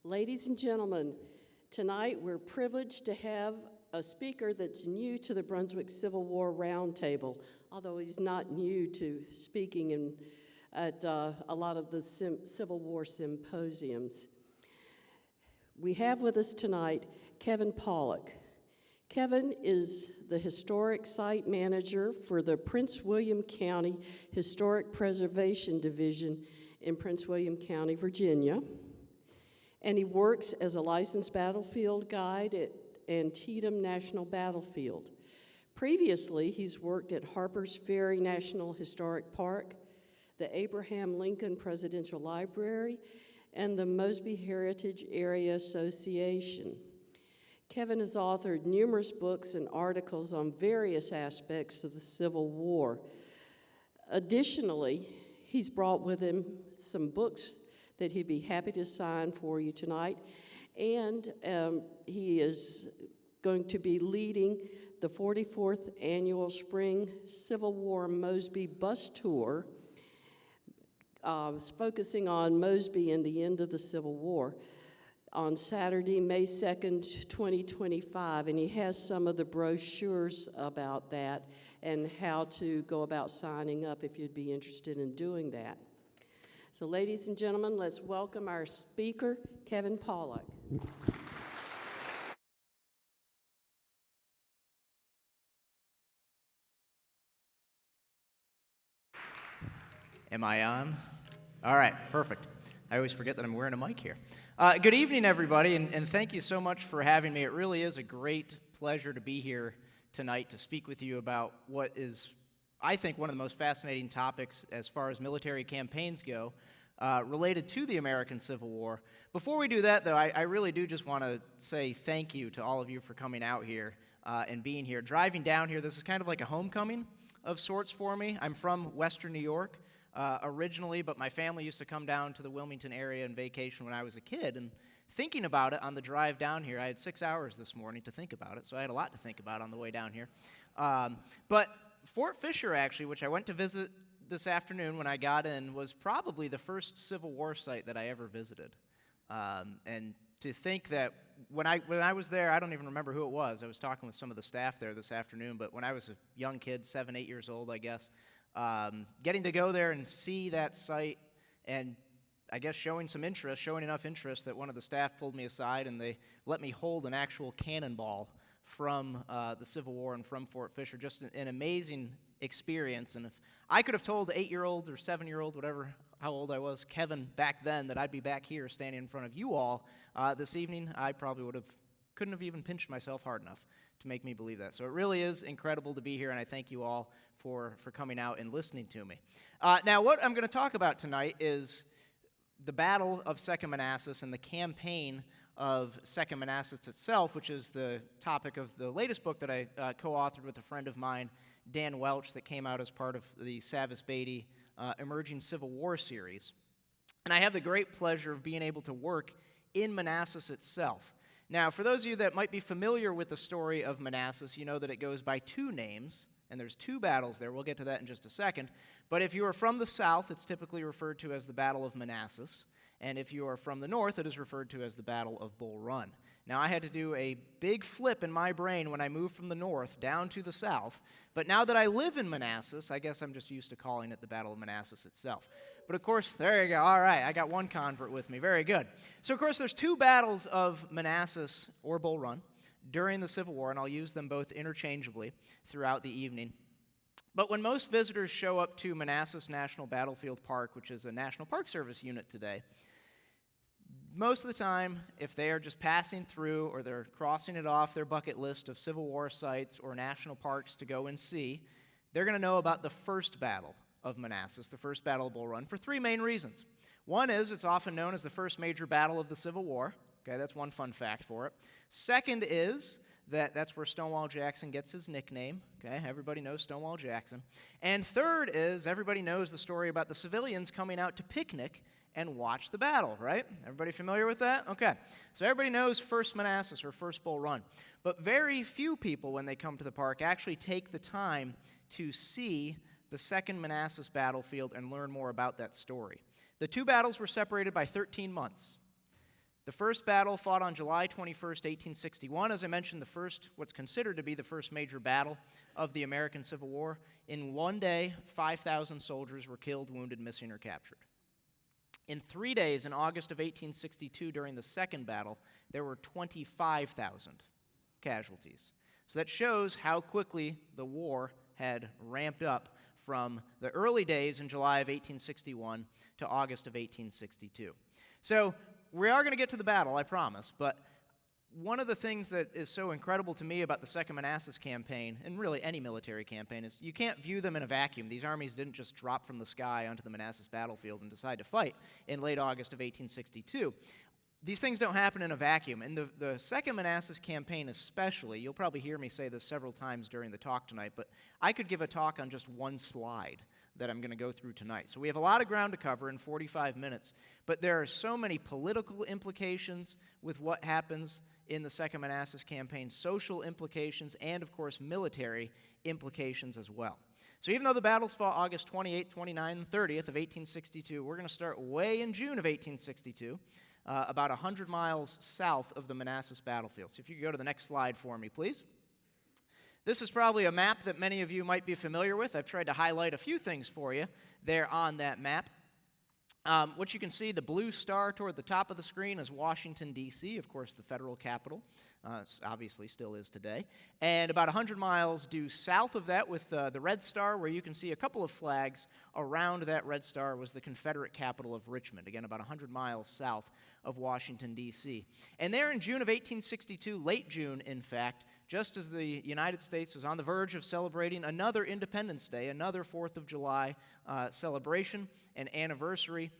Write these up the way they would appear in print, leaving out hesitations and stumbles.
Ladies and gentlemen, tonight we're privileged to have a speaker that's new to the Brunswick Civil War Roundtable, although he's not new to speaking at a lot of the Civil War symposiums. We have with us tonight Kevin Pawlak. Kevin is the Historic Site Manager for the Prince William County Historic Preservation Division in Prince William County, Virginia. And he works as a licensed battlefield guide at Antietam National Battlefield. Previously, he's worked at Harper's Ferry National Historic Park, the Abraham Lincoln Presidential Library, and the Mosby Heritage Area Association. Kevin has authored numerous books and articles on various aspects of the Civil War. Additionally, he's brought with him some books that he'd be happy to sign for you tonight. And he is going to be leading the 44th Annual Spring Civil War Mosby Bus Tour, focusing on Mosby and the end of the Civil War on Saturday, May 2nd, 2025. And he has some of the brochures about that and how to go about signing up if you'd be interested in doing that. So ladies and gentlemen, let's welcome our speaker, Kevin Pawlak. Am I on? All right, perfect. I always forget that I'm wearing a mic here. Good evening, everybody, and thank you so much for having me. It really is a great pleasure to be here tonight to speak with you about what is, I think, one of the most fascinating topics as far as military campaigns go, related to the American Civil War. Before we do that, though, I really do just want to say thank you to all of you for coming out here and being here. Driving down here, this is kind of like a homecoming of sorts for me. I'm from Western New York originally, but my family used to come down to the Wilmington area on vacation when I was a kid, and thinking about it on the drive down here, I had 6 hours this morning to think about it, so I had a lot to think about on the way down here. But Fort Fisher, actually, which I went to visit this afternoon when I got in, was probably the first Civil War site that I ever visited. And to think that when I was there, I don't even remember who it was. I was talking with some of the staff there this afternoon, but when I was a young kid, 7, 8 years old, I guess, getting to go there and see that site and I guess showing enough interest that one of the staff pulled me aside and they let me hold an actual cannonball from the Civil War and from Fort Fisher. Just an amazing experience. And if I could have told the 8-year-old or 7-year-old, whatever, how old I was, Kevin, back then, that I'd be back here standing in front of you all this evening, I probably couldn't have even pinched myself hard enough to make me believe that. So it really is incredible to be here, and I thank you all for coming out and listening to me. Now, what I'm going to talk about tonight is the Battle of Second Manassas and the campaign of Second Manassas itself, which is the topic of the latest book that I co-authored with a friend of mine, Dan Welch, that came out as part of the Savis Beatty Emerging Civil War series. And I have the great pleasure of being able to work in Manassas itself. Now, for those of you that might be familiar with the story of Manassas, you know that it goes by two names, and there's two battles there. We'll get to that in just a second. But if you are from the south, it's typically referred to as the Battle of Manassas. And if you are from the north, it is referred to as the Battle of Bull Run. Now, I had to do a big flip in my brain when I moved from the north down to the south. But now that I live in Manassas, I guess I'm just used to calling it the Battle of Manassas itself. But of course, there you go. All right, I got one convert with me. Very good. So, of course, there's two battles of Manassas or Bull Run during the Civil War, and I'll use them both interchangeably throughout the evening. But when most visitors show up to Manassas National Battlefield Park, which is a National Park Service unit today, most of the time, if they are just passing through or they're crossing it off their bucket list of Civil War sites or national parks to go and see, they're going to know about the first battle of Manassas, the first Battle of Bull Run, for three main reasons. One is it's often known as the first major battle of the Civil War. Okay, that's one fun fact for it. Second is that's where Stonewall Jackson gets his nickname. Okay, everybody knows Stonewall Jackson. And third is everybody knows the story about the civilians coming out to picnic and watch the battle, right? Everybody familiar with that? Okay. So everybody knows First Manassas or First Bull Run. But very few people, when they come to the park, actually take the time to see the Second Manassas battlefield and learn more about that story. The two battles were separated by 13 months. The first battle fought on July 21st, 1861. As I mentioned, what's considered to be the first major battle of the American Civil War. In one day, 5,000 soldiers were killed, wounded, missing, or captured. In 3 days, in August of 1862, during the second battle, there were 25,000 casualties. So that shows how quickly the war had ramped up from the early days in July of 1861 to August of 1862. So we are going to get to the battle, I promise, but one of the things that is so incredible to me about the Second Manassas campaign, and really any military campaign, is you can't view them in a vacuum. These armies didn't just drop from the sky onto the Manassas battlefield and decide to fight in late August of 1862. These things don't happen in a vacuum. In the Second Manassas campaign especially, you'll probably hear me say this several times during the talk tonight, but I could give a talk on just one slide that I'm going to go through tonight. So we have a lot of ground to cover in 45 minutes, but there are so many political implications with what happens in the Second Manassas campaign, social implications, and of course military implications as well. So even though the battles fought August 28th, 29th, and 30th of 1862, we're going to start way in June of 1862, about 100 miles south of the Manassas battlefield. So if you could go to the next slide for me, please. This is probably a map that many of you might be familiar with. I've tried to highlight a few things for you there on that map. What you can see, the blue star toward the top of the screen is Washington, D.C., of course, the federal capital. Obviously still is today. And about 100 miles due south of that with the red star, where you can see a couple of flags around that red star, was the Confederate capital of Richmond, again about 100 miles south of Washington, D.C. And there in June of 1862, late June, in fact, just as the United States was on the verge of celebrating another Independence Day, another 4th of July celebration and anniversary,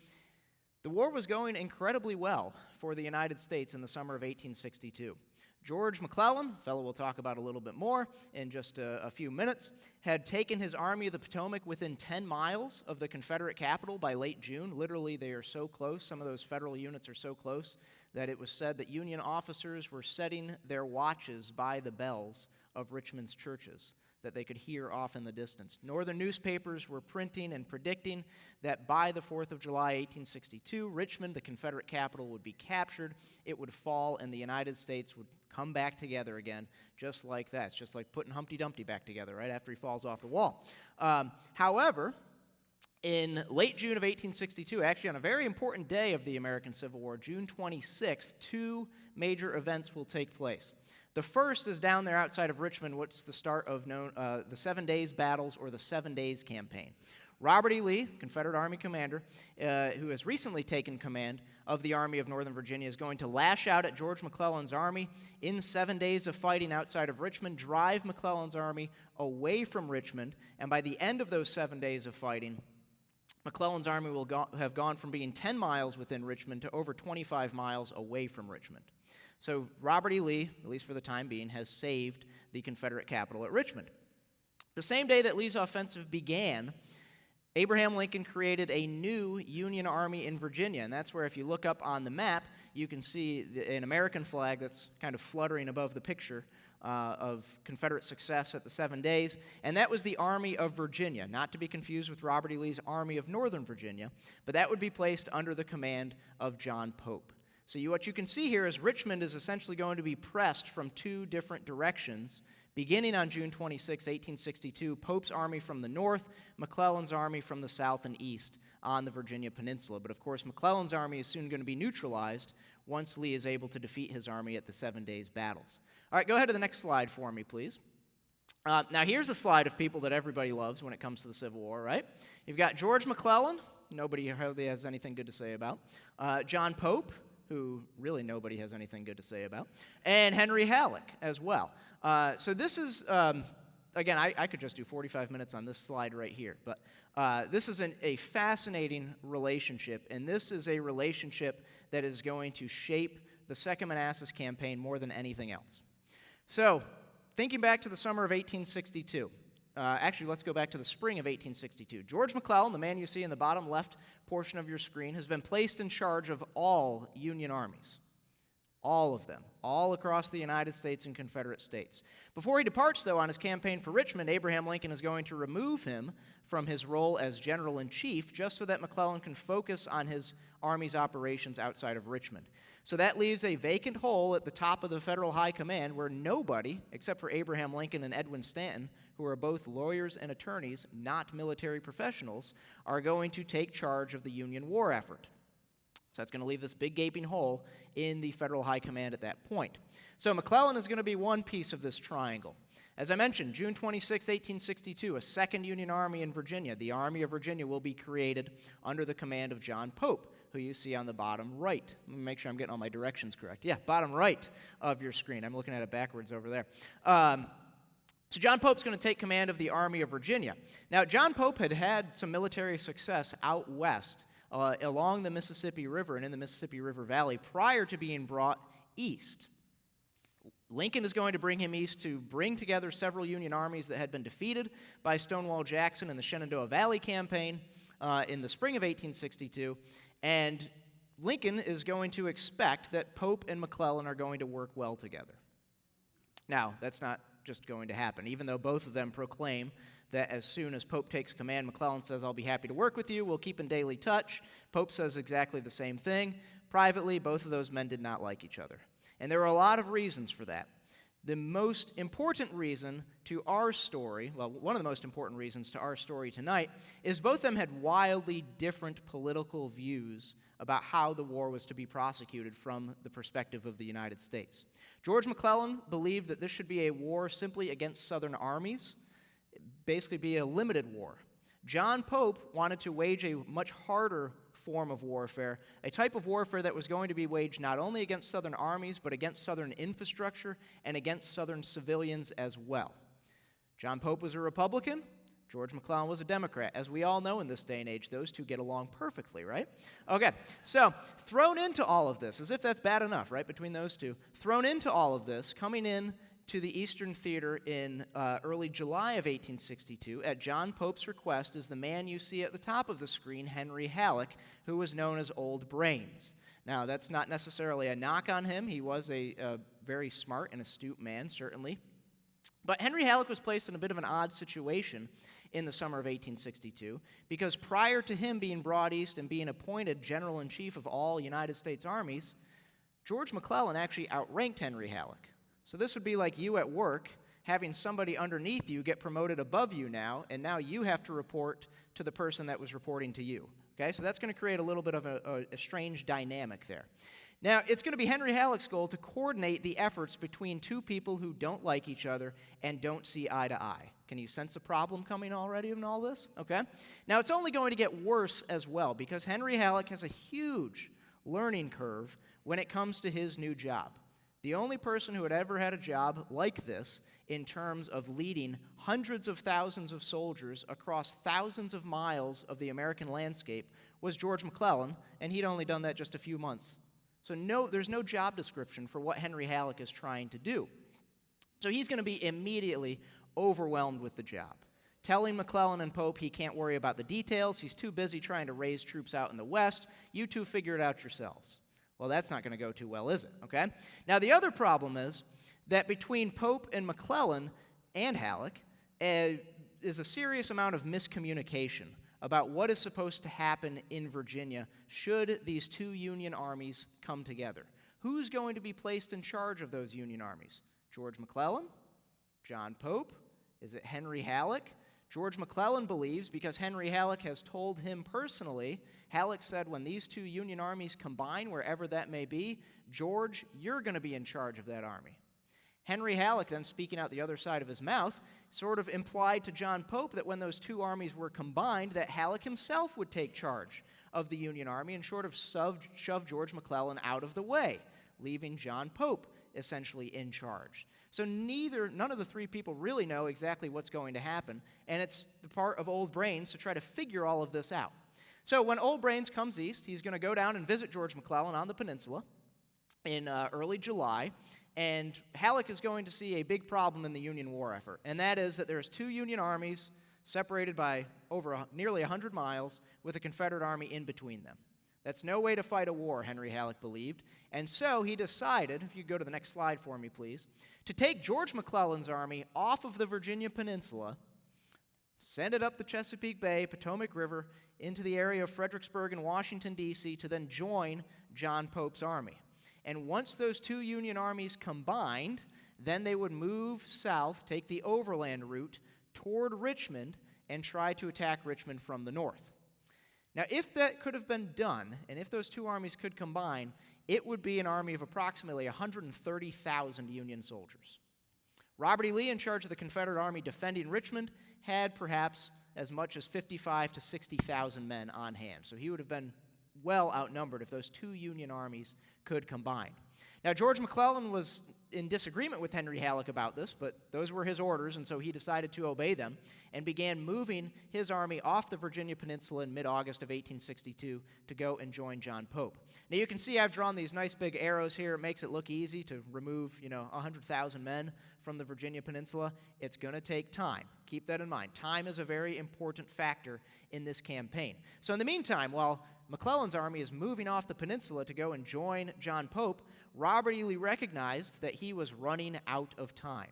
the war was going incredibly well for the United States in the summer of 1862. George McClellan, a fellow we'll talk about a little bit more in just a few minutes, had taken his Army of the Potomac within 10 miles of the Confederate capital by late June. Literally, they are so close, some of those federal units are so close, that it was said that Union officers were setting their watches by the bells of Richmond's churches that they could hear off in the distance. Northern newspapers were printing and predicting that by the 4th of July, 1862, Richmond, the Confederate capital, would be captured, it would fall, and the United States would come back together again, just like that. It's just like putting Humpty Dumpty back together, right, after he falls off the wall. However, in late June of 1862, actually on a very important day of the American Civil War, June 26th, two major events will take place. The first is down there outside of Richmond, what's the start of the 7 Days Battles or the 7 Days Campaign. Robert E. Lee, Confederate Army commander, who has recently taken command of the Army of Northern Virginia, is going to lash out at George McClellan's army in 7 days of fighting outside of Richmond, drive McClellan's army away from Richmond, and by the end of those 7 days of fighting, McClellan's army will have gone from being 10 miles within Richmond to over 25 miles away from Richmond. So Robert E. Lee, at least for the time being, has saved the Confederate capital at Richmond. The same day that Lee's offensive began, Abraham Lincoln created a new Union Army in Virginia, and that's where if you look up on the map, you can see an American flag that's kind of fluttering above the picture of Confederate success at the 7 days, and that was the Army of Virginia, not to be confused with Robert E. Lee's Army of Northern Virginia, but that would be placed under the command of John Pope. So what you can see here is Richmond is essentially going to be pressed from two different directions. Beginning on June 26, 1862, Pope's army from the north, McClellan's army from the south and east on the Virginia Peninsula. But of course, McClellan's army is soon going to be neutralized once Lee is able to defeat his army at the 7 days battles. All right, go ahead to the next slide for me, please. Now, here's a slide of people that everybody loves when it comes to the Civil War, right? You've got George McClellan, nobody hardly has anything good to say about. John Pope, who really nobody has anything good to say about, and Henry Halleck as well. So this is, again, I could just do 45 minutes on this slide right here, but this is a fascinating relationship, and this is a relationship that is going to shape the Second Manassas campaign more than anything else. So, thinking back to the summer of 1862, actually, let's go back to the spring of 1862. George McClellan, the man you see in the bottom left portion of your screen, has been placed in charge of all Union armies. All of them, all across the United States and Confederate states. Before he departs, though, on his campaign for Richmond, Abraham Lincoln is going to remove him from his role as general-in-chief just so that McClellan can focus on his army's operations outside of Richmond. So that leaves a vacant hole at the top of the Federal High Command where nobody, except for Abraham Lincoln and Edwin Stanton, who are both lawyers and attorneys, not military professionals, are going to take charge of the Union war effort. So that's going to leave this big gaping hole in the Federal High Command at that point. So McClellan is going to be one piece of this triangle. As I mentioned, June 26, 1862, a second Union Army in Virginia, the Army of Virginia, will be created under the command of John Pope, who you see on the bottom right. Let me make sure I'm getting all my directions correct. Yeah, bottom right of your screen. I'm looking at it backwards over there. So John Pope's going to take command of the Army of Virginia. Now, John Pope had had some military success out west along the Mississippi River and in the Mississippi River Valley prior to being brought east. Lincoln is going to bring him east to bring together several Union armies that had been defeated by Stonewall Jackson in the Shenandoah Valley Campaign in the spring of 1862, and Lincoln is going to expect that Pope and McClellan are going to work well together. Now, that's not just going to happen, even though both of them proclaim that as soon as Pope takes command, McClellan says, "I'll be happy to work with you, we'll keep in daily touch." Pope says exactly the same thing. Privately, both of those men did not like each other. And there are a lot of reasons for that. The most important reason to our story, well, one of the most important reasons to our story tonight, is both of them had wildly different political views about how the war was to be prosecuted from the perspective of the United States. George McClellan believed that this should be a war simply against Southern armies, basically be a limited war. John Pope wanted to wage a much harder form of warfare, a type of warfare that was going to be waged not only against Southern armies, but against Southern infrastructure and against Southern civilians as well. John Pope was a Republican. George McClellan was a Democrat. As we all know in this day and age, those two get along perfectly, right? Okay, so thrown into all of this, as if that's bad enough, right, between those two, thrown into all of this, coming in to the Eastern Theater in early July of 1862, at John Pope's request, is the man you see at the top of the screen, Henry Halleck, who was known as Old Brains. Now, that's not necessarily a knock on him. He was a very smart and astute man, certainly. But Henry Halleck was placed in a bit of an odd situation in the summer of 1862, because prior to him being brought east and being appointed General-in-Chief of all United States armies, George McClellan actually outranked Henry Halleck. So this would be like you at work having somebody underneath you get promoted above you now, and now you have to report to the person that was reporting to you. Okay, so that's going to create a little bit of a strange dynamic there. Now, it's going to be Henry Halleck's goal to coordinate the efforts between two people who don't like each other and don't see eye to eye. Can you sense a problem coming already in all this? Okay. Now, it's only going to get worse as well, because Henry Halleck has a huge learning curve when it comes to his new job. The only person who had ever had a job like this in terms of leading hundreds of thousands of soldiers across thousands of miles of the American landscape was George McClellan, and he'd only done that just a few months. So there's no job description for what Henry Halleck is trying to do. So he's going to be immediately overwhelmed with the job, telling McClellan and Pope he can't worry about the details, he's too busy trying to raise troops out in the West, you two figure it out yourselves. Well, that's not going to go too well, is it? Okay? Now, the other problem is that between Pope and McClellan and Halleck is a serious amount of miscommunication about what is supposed to happen in Virginia should these two Union armies come together. Who's going to be placed in charge of those Union armies? George McClellan? John Pope? Is it Henry Halleck? George McClellan believes, because Henry Halleck has told him personally, Halleck said, when these two Union armies combine, wherever that may be, George, you're going to be in charge of that army. Henry Halleck, then speaking out the other side of his mouth, sort of implied to John Pope that when those two armies were combined, that Halleck himself would take charge of the Union army and sort of shove George McClellan out of the way, leaving John Pope essentially in charge. So none of the three people really know exactly what's going to happen, and it's the part of Old Brains to try to figure all of this out. So when Old Brains comes east, he's going to go down and visit George McClellan on the peninsula in early July, and Halleck is going to see a big problem in the Union war effort, and that is that there's two Union armies separated by nearly 100 miles with a Confederate army in between them. That's no way to fight a war, Henry Halleck believed. And so he decided, if you go to the next slide for me, please, to take George McClellan's army off of the Virginia Peninsula, send it up the Chesapeake Bay, Potomac River, into the area of Fredericksburg and Washington, D.C., to then join John Pope's army. And once those two Union armies combined, then they would move south, take the overland route toward Richmond, and try to attack Richmond from the north. Now, if that could have been done, and if those two armies could combine, it would be an army of approximately 130,000 Union soldiers. Robert E. Lee, in charge of the Confederate Army defending Richmond, had perhaps as much as 55,000 to 60,000 men on hand. So he would have been well outnumbered if those two Union armies could combine. Now, George McClellan was in disagreement with Henry Halleck about this, but those were his orders, and so he decided to obey them and began moving his army off the Virginia Peninsula in mid-August of 1862 to go and join John Pope. Now, you can see I've drawn these nice big arrows here. It makes it look easy to remove, 100,000 men from the Virginia Peninsula. It's going to take time. Keep that in mind. Time is a very important factor in this campaign. So in the meantime, while McClellan's army is moving off the peninsula to go and join John Pope, Robert E. Lee recognized that he was running out of time.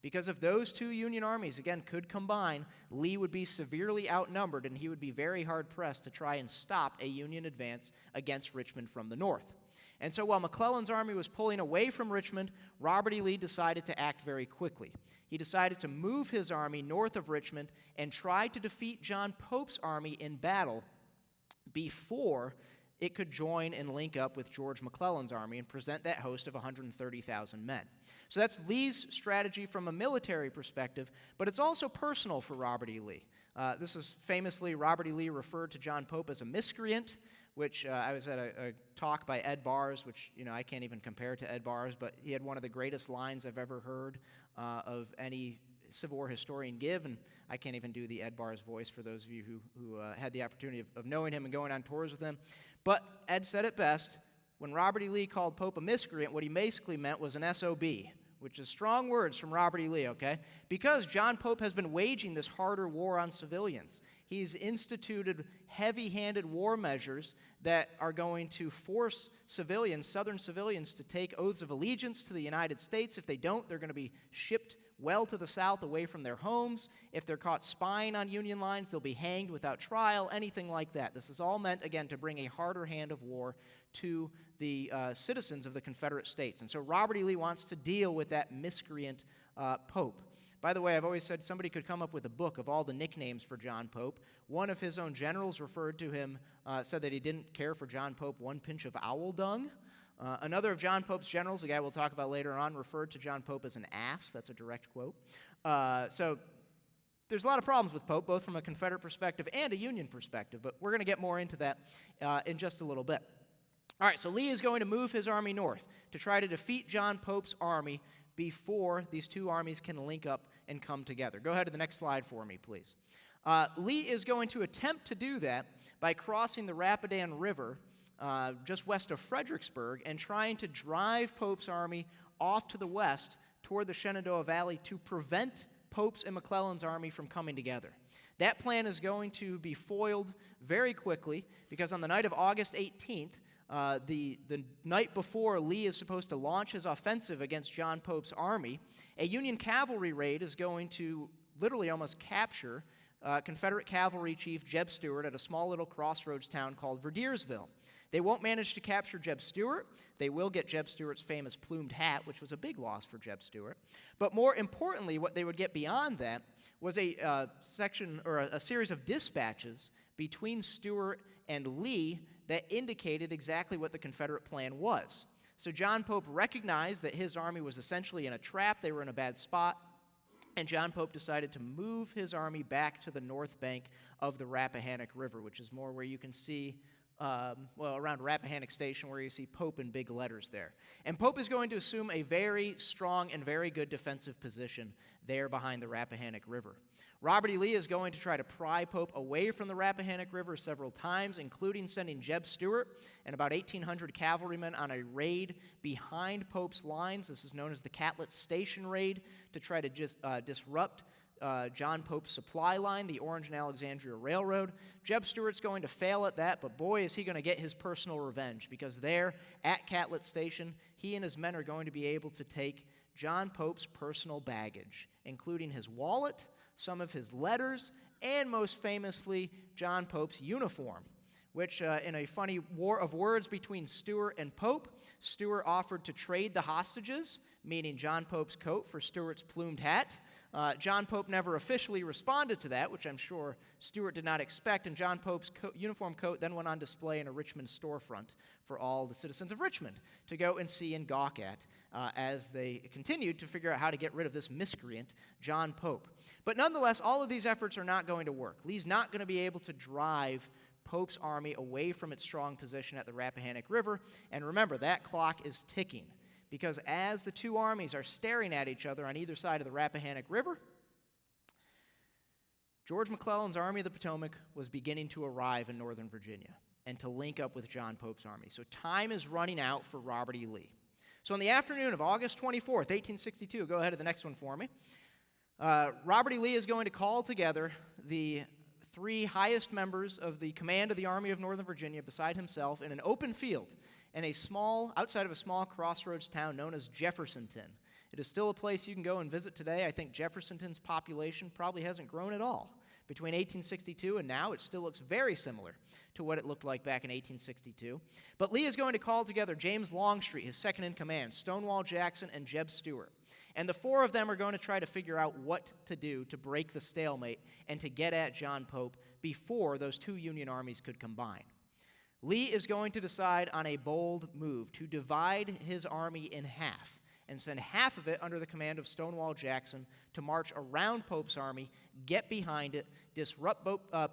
Because if those two Union armies, again, could combine, Lee would be severely outnumbered, and he would be very hard-pressed to try and stop a Union advance against Richmond from the north. And so while McClellan's army was pulling away from Richmond, Robert E. Lee decided to act very quickly. He decided to move his army north of Richmond and try to defeat John Pope's army in battle before it could join and link up with George McClellan's army and present that host of 130,000 men. So that's Lee's strategy from a military perspective, but it's also personal for Robert E. Lee. This is famously, Robert E. Lee referred to John Pope as a miscreant, which I was at a talk by Ed Bars, which, I can't even compare to Ed Bars, but he had one of the greatest lines I've ever heard of any Civil War historian give, and I can't even do the Ed Bars voice for those of you who had the opportunity of knowing him and going on tours with him. But Ed said it best. When Robert E. Lee called Pope a miscreant, what he basically meant was an SOB, which is strong words from Robert E. Lee, okay? Because John Pope has been waging this harder war on civilians. He's instituted heavy-handed war measures that are going to force civilians, Southern civilians, to take oaths of allegiance to the United States. If they don't, they're going to be shipped well to the south away from their homes. If they're caught spying on Union lines, they'll be hanged without trial, anything like that. This is all meant, again, to bring a harder hand of war to the citizens of the Confederate States. And so Robert E. Lee wants to deal with that miscreant Pope. By the way, I've always said somebody could come up with a book of all the nicknames for John Pope. One of his own generals referred to him, said that he didn't care for John Pope one pinch of owl dung. Another of John Pope's generals, a guy we'll talk about later on, referred to John Pope as an ass. That's a direct quote. So there's a lot of problems with Pope, both from a Confederate perspective and a Union perspective, but we're going to get more into that in just a little bit. All right, so Lee is going to move his army north to try to defeat John Pope's army before these two armies can link up and come together. Go ahead to the next slide for me, please. Lee is going to attempt to do that by crossing the Rapidan River just west of Fredericksburg and trying to drive Pope's army off to the west toward the Shenandoah Valley to prevent Pope's and McClellan's army from coming together. That plan is going to be foiled very quickly because on the night of August 18th, the night before Lee is supposed to launch his offensive against John Pope's army, a Union cavalry raid is going to literally almost capture Confederate cavalry chief Jeb Stuart at a small little crossroads town called Verdiersville. They won't manage to capture Jeb Stuart. They will get Jeb Stuart's famous plumed hat, which was a big loss for Jeb Stuart. But more importantly, what they would get beyond that was a series of dispatches between Stuart and Lee that indicated exactly what the Confederate plan was. So John Pope recognized that his army was essentially in a trap. They were in a bad spot. And John Pope decided to move his army back to the north bank of the Rappahannock River, which is more where you can see, around Rappahannock Station, where you see Pope in big letters there. And Pope is going to assume a very strong and very good defensive position there behind the Rappahannock River. Robert E. Lee is going to try to pry Pope away from the Rappahannock River several times, including sending Jeb Stuart and about 1,800 cavalrymen on a raid behind Pope's lines. This is known as the Catlet Station Raid, to try to just disrupt John Pope's supply line, the Orange and Alexandria Railroad. Jeb Stuart's going to fail at that, but boy, is he going to get his personal revenge, because there at Catlett Station, he and his men are going to be able to take John Pope's personal baggage, including his wallet, some of his letters, and most famously, John Pope's uniform, which in a funny war of words between Stuart and Pope, Stuart offered to trade the hostages, meaning John Pope's coat for Stuart's plumed hat. John Pope never officially responded to that, which I'm sure Stuart did not expect, and John Pope's uniform coat then went on display in a Richmond storefront for all the citizens of Richmond to go and see and gawk at as they continued to figure out how to get rid of this miscreant, John Pope. But nonetheless, all of these efforts are not going to work. Lee's not going to be able to drive Pope's army away from its strong position at the Rappahannock River, and remember, that clock is ticking, because as the two armies are staring at each other on either side of the Rappahannock River, George McClellan's Army of the Potomac was beginning to arrive in Northern Virginia and to link up with John Pope's army. So time is running out for Robert E. Lee. So on the afternoon of August 24th, 1862, go ahead to the next one for me, Robert E. Lee is going to call together the three highest members of the command of the Army of Northern Virginia beside himself in an open field in outside of a small crossroads town known as Jeffersonton. It is still a place you can go and visit today. I think Jeffersonton's population probably hasn't grown at all. Between 1862 and now, it still looks very similar to what it looked like back in 1862. But Lee is going to call together James Longstreet, his second in command, Stonewall Jackson, and Jeb Stuart. And the four of them are going to try to figure out what to do to break the stalemate and to get at John Pope before those two Union armies could combine. Lee is going to decide on a bold move to divide his army in half and send half of it under the command of Stonewall Jackson to march around Pope's army, get behind it, disrupt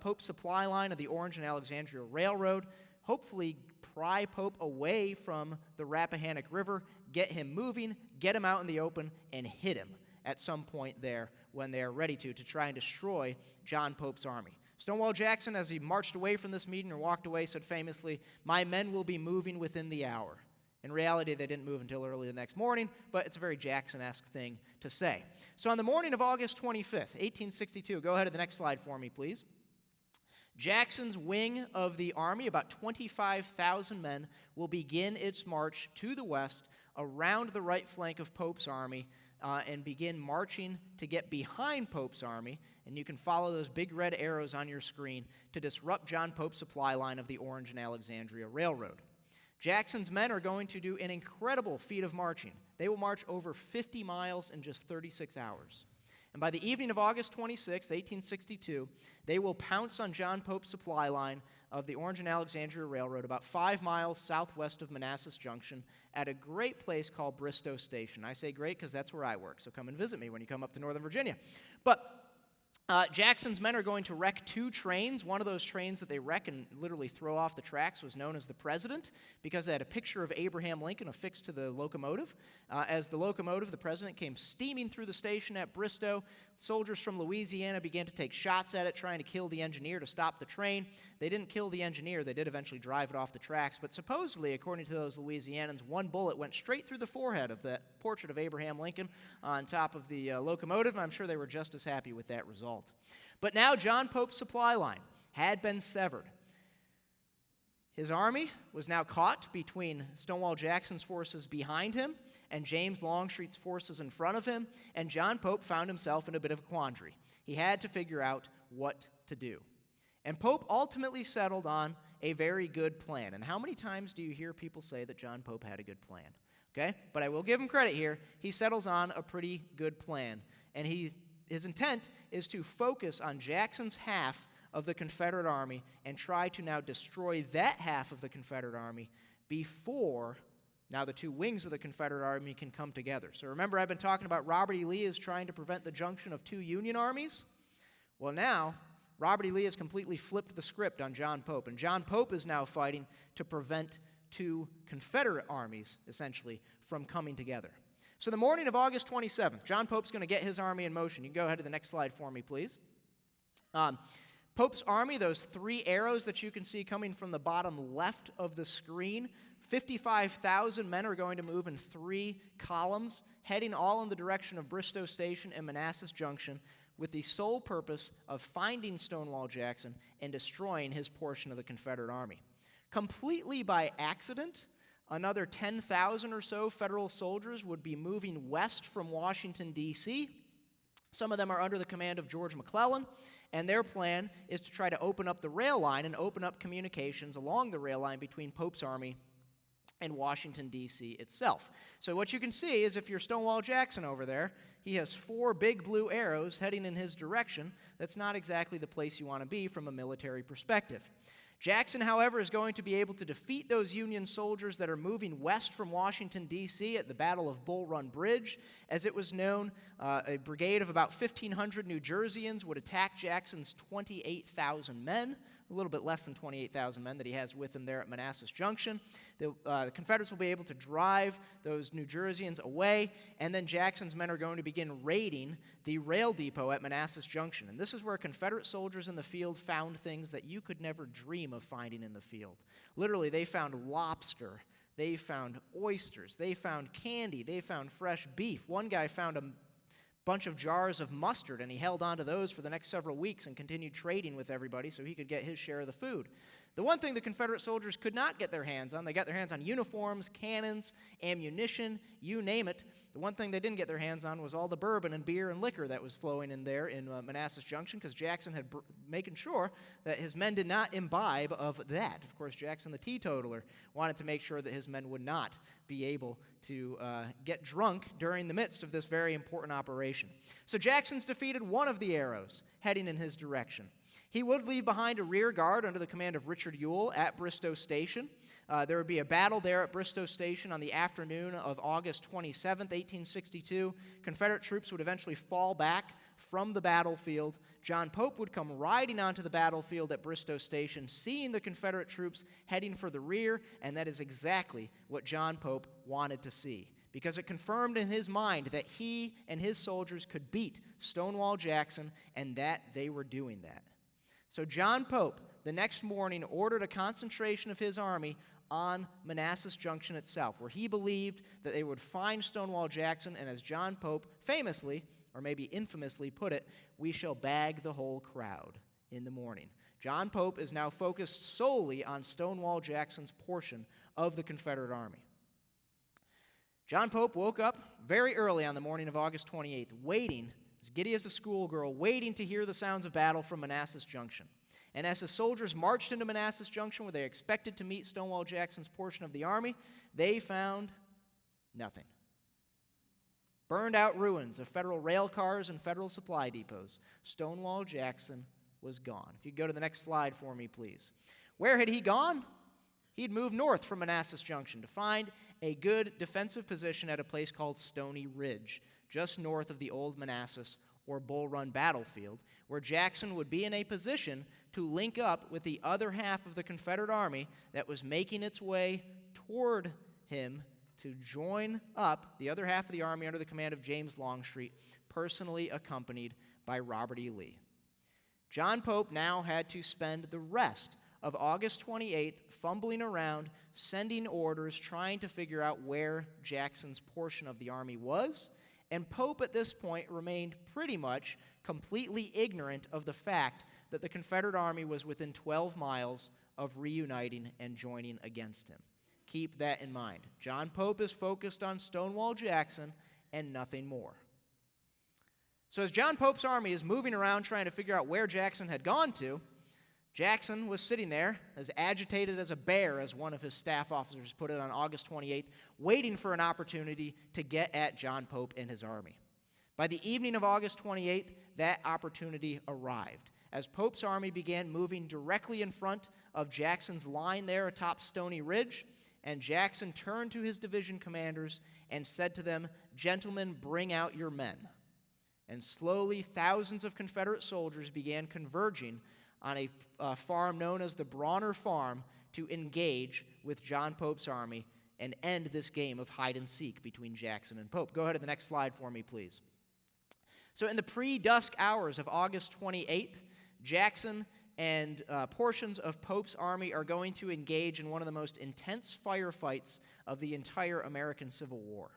Pope's supply line of the Orange and Alexandria Railroad, hopefully pry Pope away from the Rappahannock River, get him moving, get him out in the open, and hit him at some point there when they are ready to try and destroy John Pope's army. Stonewall Jackson, as he marched away from this meeting or walked away, said famously, "My men will be moving within the hour." In reality, they didn't move until early the next morning, but it's a very Jackson-esque thing to say. So on the morning of August 25th, 1862, go ahead to the next slide for me, please. Jackson's wing of the army, about 25,000 men, will begin its march to the west around the right flank of Pope's army and begin marching to get behind Pope's army, and you can follow those big red arrows on your screen to disrupt John Pope's supply line of the Orange and Alexandria Railroad. Jackson's men are going to do an incredible feat of marching. They will march over 50 miles in just 36 hours. And by the evening of August 26, 1862, they will pounce on John Pope's supply line of the Orange and Alexandria Railroad about 5 miles southwest of Manassas Junction at a great place called Bristow Station. I say great because that's where I work, so come and visit me when you come up to Northern Virginia. But Jackson's men are going to wreck 2 trains. One of those trains that they wreck and literally throw off the tracks was known as the President because it had a picture of Abraham Lincoln affixed to the locomotive. As the locomotive, the President, came steaming through the station at Bristow, soldiers from Louisiana began to take shots at it, trying to kill the engineer to stop the train. They didn't kill the engineer. They did eventually drive it off the tracks. But supposedly, according to those Louisianans, one bullet went straight through the forehead of that portrait of Abraham Lincoln on top of the locomotive, and I'm sure they were just as happy with that result. But now John Pope's supply line had been severed. His army was now caught between Stonewall Jackson's forces behind him and James Longstreet's forces in front of him, and John Pope found himself in a bit of a quandary. He had to figure out what to do. And Pope ultimately settled on a very good plan. And how many times do you hear people say that John Pope had a good plan? Okay? But I will give him credit here. He settles on a pretty good plan. And his intent is to focus on Jackson's half of the Confederate army and try to now destroy that half of the Confederate army before now the 2 wings of the Confederate army can come together. So remember, I've been talking about Robert E. Lee is trying to prevent the junction of 2 Union armies? Well, now Robert E. Lee has completely flipped the script on John Pope, and John Pope is now fighting to prevent 2 Confederate armies, essentially, from coming together. So the morning of August 27th, John Pope's going to get his army in motion. You can go ahead to the next slide for me, please. Pope's army, those 3 arrows that you can see coming from the bottom left of the screen, 55,000 men are going to move in 3 columns, heading all in the direction of Bristow Station and Manassas Junction, with the sole purpose of finding Stonewall Jackson and destroying his portion of the Confederate Army. Completely by accident, another 10,000 or so Federal soldiers would be moving west from Washington, D.C. Some of them are under the command of George McClellan, and their plan is to try to open up the rail line and open up communications along the rail line between Pope's army and Washington, D.C. itself. So what you can see is if you're Stonewall Jackson over there, he has 4 big blue arrows heading in his direction. That's not exactly the place you want to be from a military perspective. Jackson, however, is going to be able to defeat those Union soldiers that are moving west from Washington, D.C. at the Battle of Bull Run Bridge. As it was known, a brigade of about 1,500 New Jerseyans would attack Jackson's 28,000 men, a little bit less than 28,000 men that he has with him there at Manassas Junction. The Confederates will be able to drive those New Jerseyans away, and then Jackson's men are going to begin raiding the rail depot at Manassas Junction. And this is where Confederate soldiers in the field found things that you could never dream of finding in the field. Literally, they found lobster, they found oysters, they found candy, they found fresh beef. One guy found a bunch of jars of mustard, and he held on to those for the next several weeks and continued trading with everybody so he could get his share of the food. The one thing the Confederate soldiers could not get their hands on, they got their hands on uniforms, cannons, ammunition, you name it. The one thing they didn't get their hands on was all the bourbon and beer and liquor that was flowing in there in Manassas Junction, because Jackson had making sure that his men did not imbibe of that. Of course, Jackson, the teetotaler, wanted to make sure that his men would not be able to get drunk during the midst of this very important operation. So Jackson's defeated one of the arrows heading in his direction. He would leave behind a rear guard under the command of Richard Ewell at Bristow Station. There would be a battle there at Bristow Station on the afternoon of August 27, 1862. Confederate troops would eventually fall back from the battlefield. John Pope would come riding onto the battlefield at Bristow Station, seeing the Confederate troops heading for the rear, and that is exactly what John Pope wanted to see, because it confirmed in his mind that he and his soldiers could beat Stonewall Jackson, and that they were doing that. So John Pope, the next morning, ordered a concentration of his army on Manassas Junction itself, where he believed that they would find Stonewall Jackson, and as John Pope famously, or maybe infamously put it, we shall bag the whole crowd in the morning. John Pope is now focused solely on Stonewall Jackson's portion of the Confederate Army. John Pope woke up very early on the morning of August 28th, waiting, as giddy as a schoolgirl, waiting to hear the sounds of battle from Manassas Junction. And as the soldiers marched into Manassas Junction, where they expected to meet Stonewall Jackson's portion of the army, they found nothing. Burned out ruins of Federal rail cars and Federal supply depots. Stonewall Jackson was gone. If you go to the next slide for me, please. Where had he gone? He'd moved north from Manassas Junction to find a good defensive position at a place called Stony Ridge, just north of the old Manassas or Bull Run battlefield, where Jackson would be in a position to link up with the other half of the Confederate Army that was making its way toward him to join up the other half of the army under the command of James Longstreet, personally accompanied by Robert E. Lee. John Pope now had to spend the rest of August 28th fumbling around, sending orders, trying to figure out where Jackson's portion of the army was, and Pope at this point remained pretty much completely ignorant of the fact that the Confederate Army was within 12 miles of reuniting and joining against him. Keep that in mind. John Pope is focused on Stonewall Jackson and nothing more. So as John Pope's army is moving around trying to figure out where Jackson had gone to, Jackson was sitting there, as agitated as a bear, as one of his staff officers put it on August 28th, waiting for an opportunity to get at John Pope and his army. By the evening of August 28th, that opportunity arrived, as Pope's army began moving directly in front of Jackson's line there atop Stony Ridge, and Jackson turned to his division commanders and said to them, "Gentlemen, bring out your men." And slowly, thousands of Confederate soldiers began converging on a farm known as the Brawner Farm to engage with John Pope's army and end this game of hide-and-seek between Jackson and Pope. Go ahead to the next slide for me, please. So in the pre-dusk hours of August 28th, Jackson and portions of Pope's army are going to engage in one of the most intense firefights of the entire American Civil War.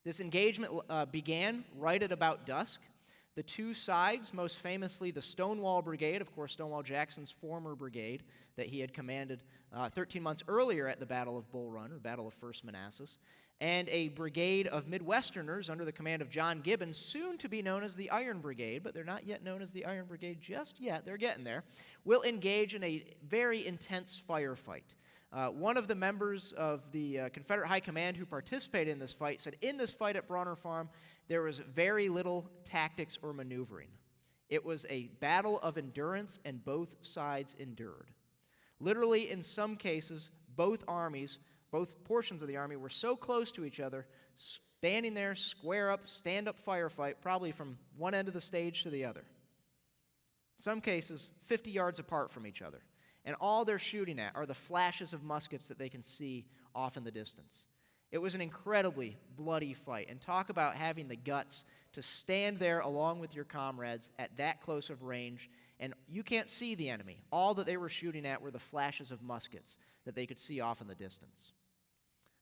This engagement began right at about dusk. The two sides, most famously the Stonewall Brigade, of course, Stonewall Jackson's former brigade that he had commanded 13 months earlier at the Battle of Bull Run, or Battle of First Manassas, and a brigade of Midwesterners under the command of John Gibbons, soon to be known as the Iron Brigade, but they're not yet known as the Iron Brigade just yet. They're getting there. Will engage in a very intense firefight. One of the members of the Confederate High Command who participated in this fight said, in this fight at Bronner Farm, there was very little tactics or maneuvering. It was a battle of endurance, and both sides endured. Literally, in some cases, both armies, both portions of the army were so close to each other, standing there, square up, stand-up firefight, probably from one end of the stage to the other. In some cases, 50 yards apart from each other. And all they're shooting at are the flashes of muskets that they can see off in the distance. It was an incredibly bloody fight. And talk about having the guts to stand there along with your comrades at that close of range, and you can't see the enemy. All that they were shooting at were the flashes of muskets that they could see off in the distance.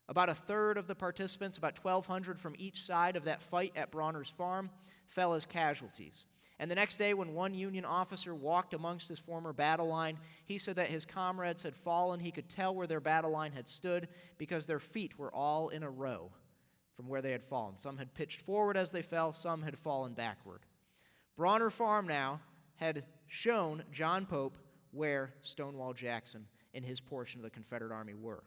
About a third of the participants, about 1,200 from each side of that fight at Bronner's Farm, fell as casualties. And the next day, when one Union officer walked amongst his former battle line, he said that his comrades had fallen. He could tell where their battle line had stood because their feet were all in a row from where they had fallen. Some had pitched forward as they fell, some had fallen backward. Bronner Farm now had shown John Pope where Stonewall Jackson and his portion of the Confederate Army were.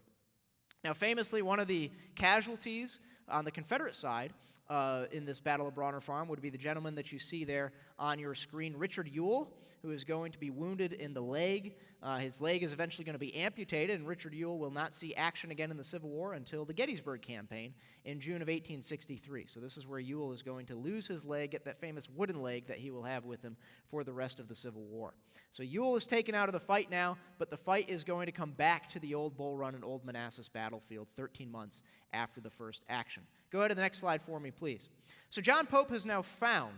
Now, famously, one of the casualties on the Confederate side in this Battle of Bronner Farm would be the gentleman that you see there on your screen, Richard Ewell, who is going to be wounded in the leg. His leg is eventually going to be amputated, and Richard Ewell will not see action again in the Civil War until the Gettysburg Campaign in June of 1863. So this is where Ewell is going to lose his leg, get that famous wooden leg that he will have with him for the rest of the Civil War. So Ewell is taken out of the fight now, but the fight is going to come back to the old Bull Run and Old Manassas battlefield 13 months after the first action. Go ahead to the next slide for me, please. So John Pope has now found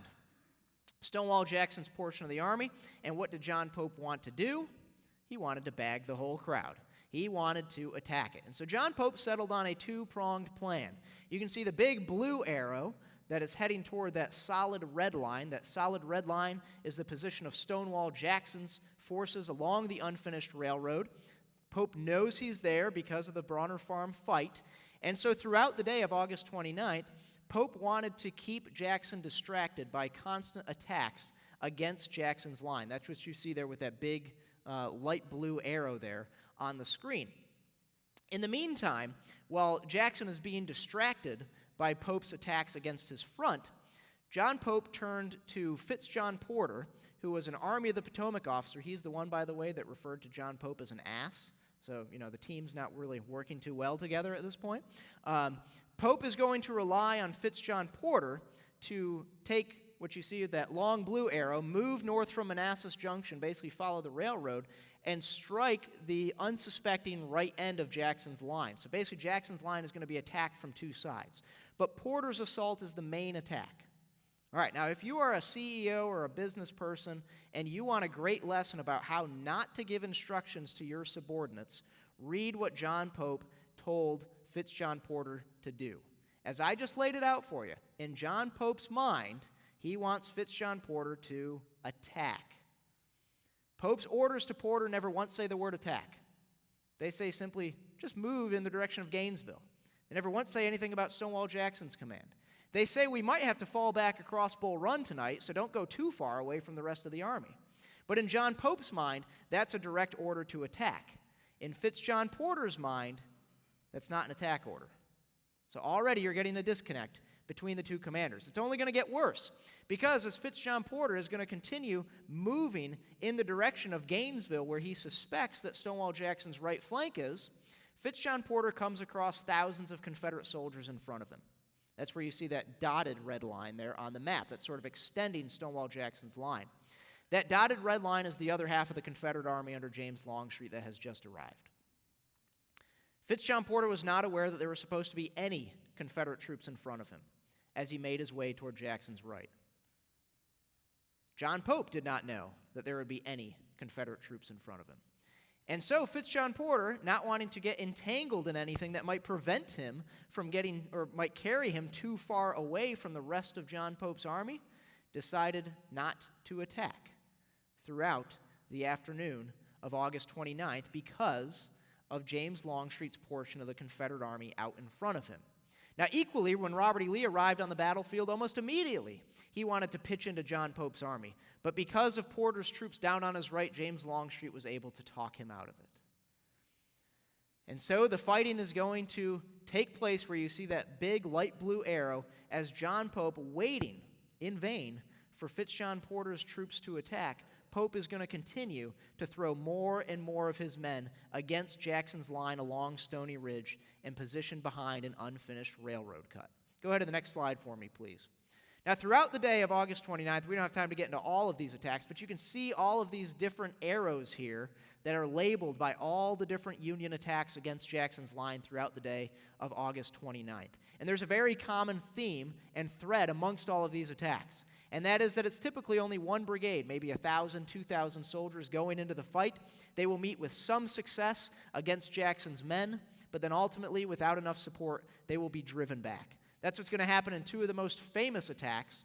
Stonewall Jackson's portion of the army, and what did John Pope want to do? He wanted to bag the whole crowd. He wanted to attack it. And so John Pope settled on a two-pronged plan. You can see the big blue arrow that is heading toward that solid red line. That solid red line is the position of Stonewall Jackson's forces along the unfinished railroad. Pope knows he's there because of the Bronner Farm fight. And so throughout the day of August 29th, Pope wanted to keep Jackson distracted by constant attacks against Jackson's line. That's what you see there with that big light blue arrow there on the screen. In the meantime, while Jackson is being distracted by Pope's attacks against his front, John Pope turned to Fitzjohn Porter, who was an Army of the Potomac officer. He's the one, by the way, that referred to John Pope as an ass. So, the team's not really working too well together at this point. Pope is going to rely on Fitzjohn Porter to take what you see with that long blue arrow, move north from Manassas Junction, basically follow the railroad, and strike the unsuspecting right end of Jackson's line. So basically, Jackson's line is going to be attacked from two sides. But Porter's assault is the main attack. All right, now if you are a CEO or a business person and you want a great lesson about how not to give instructions to your subordinates, read what John Pope told Fitzjohn Porter to do. As I just laid it out for you, in John Pope's mind, he wants Fitzjohn Porter to attack. Pope's orders to Porter never once say the word attack. They say simply, just move in the direction of Gainesville. They never once say anything about Stonewall Jackson's command. They say we might have to fall back across Bull Run tonight, so don't go too far away from the rest of the army. But in John Pope's mind, that's a direct order to attack. In Fitzjohn Porter's mind, that's not an attack order. So already you're getting a disconnect between the two commanders. It's only going to get worse, because as Fitzjohn Porter is going to continue moving in the direction of Gainesville, where he suspects that Stonewall Jackson's right flank is, Fitzjohn Porter comes across thousands of Confederate soldiers in front of him. That's where you see that dotted red line there on the map that's sort of extending Stonewall Jackson's line. That dotted red line is the other half of the Confederate Army under James Longstreet that has just arrived. Fitzjohn Porter was not aware that there were supposed to be any Confederate troops in front of him as he made his way toward Jackson's right. John Pope did not know that there would be any Confederate troops in front of him. And so Fitzjohn Porter, not wanting to get entangled in anything that might prevent him from getting, or might carry him too far away from the rest of John Pope's army, decided not to attack throughout the afternoon of August 29th because of James Longstreet's portion of the Confederate Army out in front of him. Now, equally, when Robert E. Lee arrived on the battlefield, almost immediately, he wanted to pitch into John Pope's army. But because of Porter's troops down on his right, James Longstreet was able to talk him out of it. And so the fighting is going to take place where you see that big light blue arrow as John Pope, waiting in vain for Fitzjohn Porter's troops to attack, Pope is going to continue to throw more and more of his men against Jackson's line along Stony Ridge and position behind an unfinished railroad cut. Go ahead to the next slide for me, please. Now, throughout the day of August 29th, we don't have time to get into all of these attacks, but you can see all of these different arrows here that are labeled by all the different Union attacks against Jackson's line throughout the day of August 29th. And there's a very common theme and thread amongst all of these attacks, and that is that it's typically only one brigade, maybe 1,000, 2,000 soldiers going into the fight. They will meet with some success against Jackson's men, but then ultimately, without enough support, they will be driven back. That's what's going to happen in two of the most famous attacks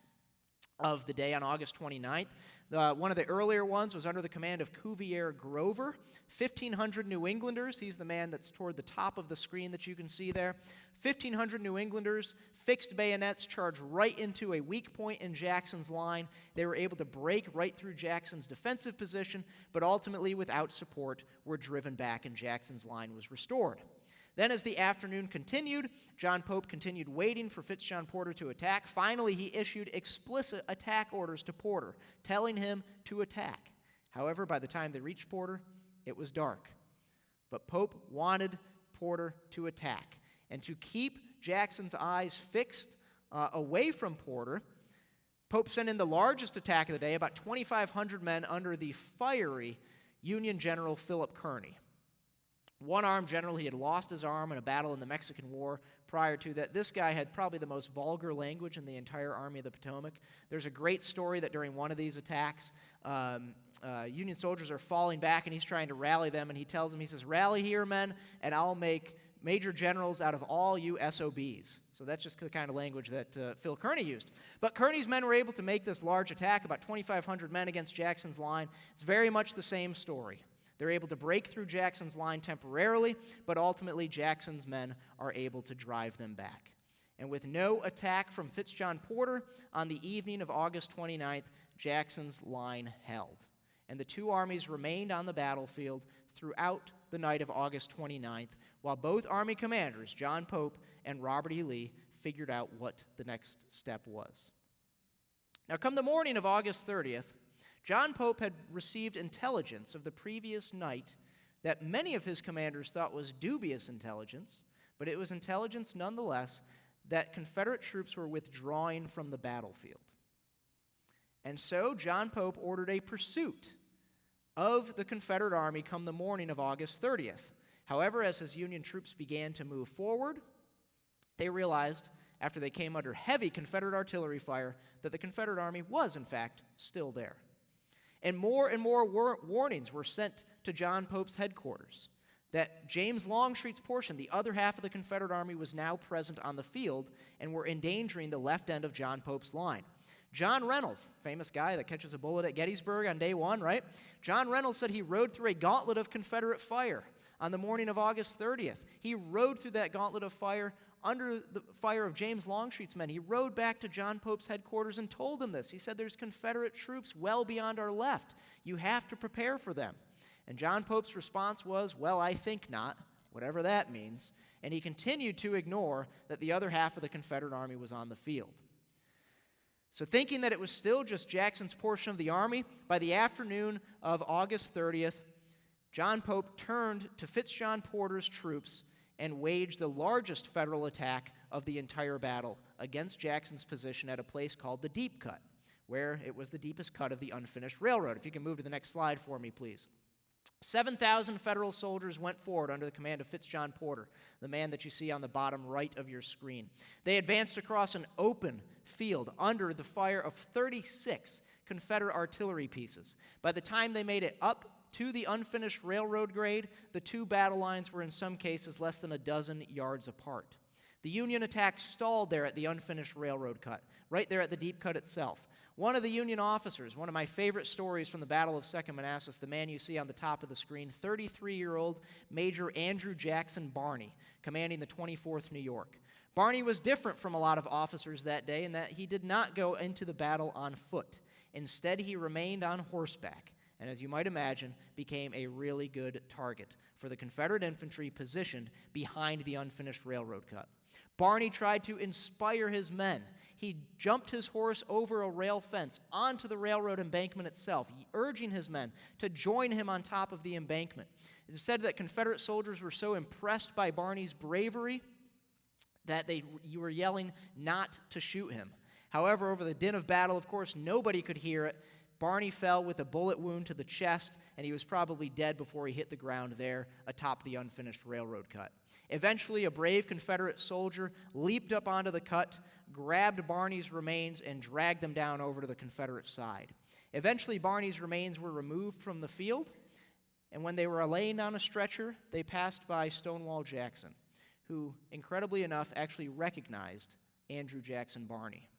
of the day on August 29th. One of the earlier ones was under the command of Cuvier Grover. 1,500 New Englanders, he's the man that's toward the top of the screen that you can see there. 1,500 New Englanders, fixed bayonets, charged right into a weak point in Jackson's line. They were able to break right through Jackson's defensive position, but ultimately, without support, were driven back and Jackson's line was restored. Then as the afternoon continued, John Pope continued waiting for Fitzjohn Porter to attack. Finally, he issued explicit attack orders to Porter, telling him to attack. However, by the time they reached Porter, it was dark. But Pope wanted Porter to attack. And to keep Jackson's eyes fixed away from Porter, Pope sent in the largest attack of the day, about 2,500 men under the fiery Union General Philip Kearny. One-armed general, he had lost his arm in a battle in the Mexican War. Prior to that, this guy had probably the most vulgar language in the entire Army of the Potomac. There's a great story that during one of these attacks, Union soldiers are falling back, and he's trying to rally them, and he tells them, he says, "Rally here, men, and I'll make major generals out of all you SOBs." So that's just the kind of language that Phil Kearny used. But Kearny's men were able to make this large attack, about 2,500 men against Jackson's line. It's very much the same story. They're able to break through Jackson's line temporarily, but ultimately Jackson's men are able to drive them back. And with no attack from Fitzjohn Porter on the evening of August 29th, Jackson's line held. And the two armies remained on the battlefield throughout the night of August 29th, while both army commanders, John Pope and Robert E. Lee, figured out what the next step was. Now, come the morning of August 30th, John Pope had received intelligence of the previous night that many of his commanders thought was dubious intelligence, but it was intelligence nonetheless that Confederate troops were withdrawing from the battlefield. And so John Pope ordered a pursuit of the Confederate army come the morning of August 30th. However, as his Union troops began to move forward, they realized, after they came under heavy Confederate artillery fire, that the Confederate army was, in fact, still there. And more warnings were sent to John Pope's headquarters that James Longstreet's portion, the other half of the Confederate army, was now present on the field and were endangering the left end of John Pope's line. John Reynolds, famous guy that catches a bullet at Gettysburg on day one, right? John Reynolds said he rode through a gauntlet of Confederate fire on the morning of August 30th. He rode through that gauntlet of fire under the fire of James Longstreet's men. He rode back to John Pope's headquarters and told them this. He said, "There's Confederate troops well beyond our left. You have to prepare for them." And John Pope's response was, "Well, I think not," whatever that means. And he continued to ignore that the other half of the Confederate army was on the field. So thinking that it was still just Jackson's portion of the army, by the afternoon of August 30th, John Pope turned to Fitzjohn Porter's troops and waged the largest Federal attack of the entire battle against Jackson's position at a place called the Deep Cut, where it was the deepest cut of the unfinished railroad. If you can move to the next slide for me, please. 7,000 Federal soldiers went forward under the command of Fitzjohn Porter, the man that you see on the bottom right of your screen. They advanced across an open field under the fire of 36 Confederate artillery pieces. By the time they made it up to the unfinished railroad grade, the two battle lines were in some cases less than a dozen yards apart. The Union attack stalled there at the unfinished railroad cut, right there at the deep cut itself. One of the Union officers, one of my favorite stories from the Battle of Second Manassas, the man you see on the top of the screen, 33-year-old Major Andrew Jackson Barney, commanding the 24th New York. Barney was different from a lot of officers that day in that he did not go into the battle on foot. Instead, he remained on horseback, and as you might imagine, became a really good target for the Confederate infantry positioned behind the unfinished railroad cut. Barney tried to inspire his men. He jumped his horse over a rail fence onto the railroad embankment itself, urging his men to join him on top of the embankment. It is said that Confederate soldiers were so impressed by Barney's bravery that you were yelling not to shoot him. However, over the din of battle, of course, nobody could hear it. Barney fell with a bullet wound to the chest, and he was probably dead before he hit the ground there atop the unfinished railroad cut. Eventually, a brave Confederate soldier leaped up onto the cut, grabbed Barney's remains, and dragged them down over to the Confederate side. Eventually, Barney's remains were removed from the field, and when they were laying on a stretcher, they passed by Stonewall Jackson, who, incredibly enough, actually recognized Andrew Jackson Barney.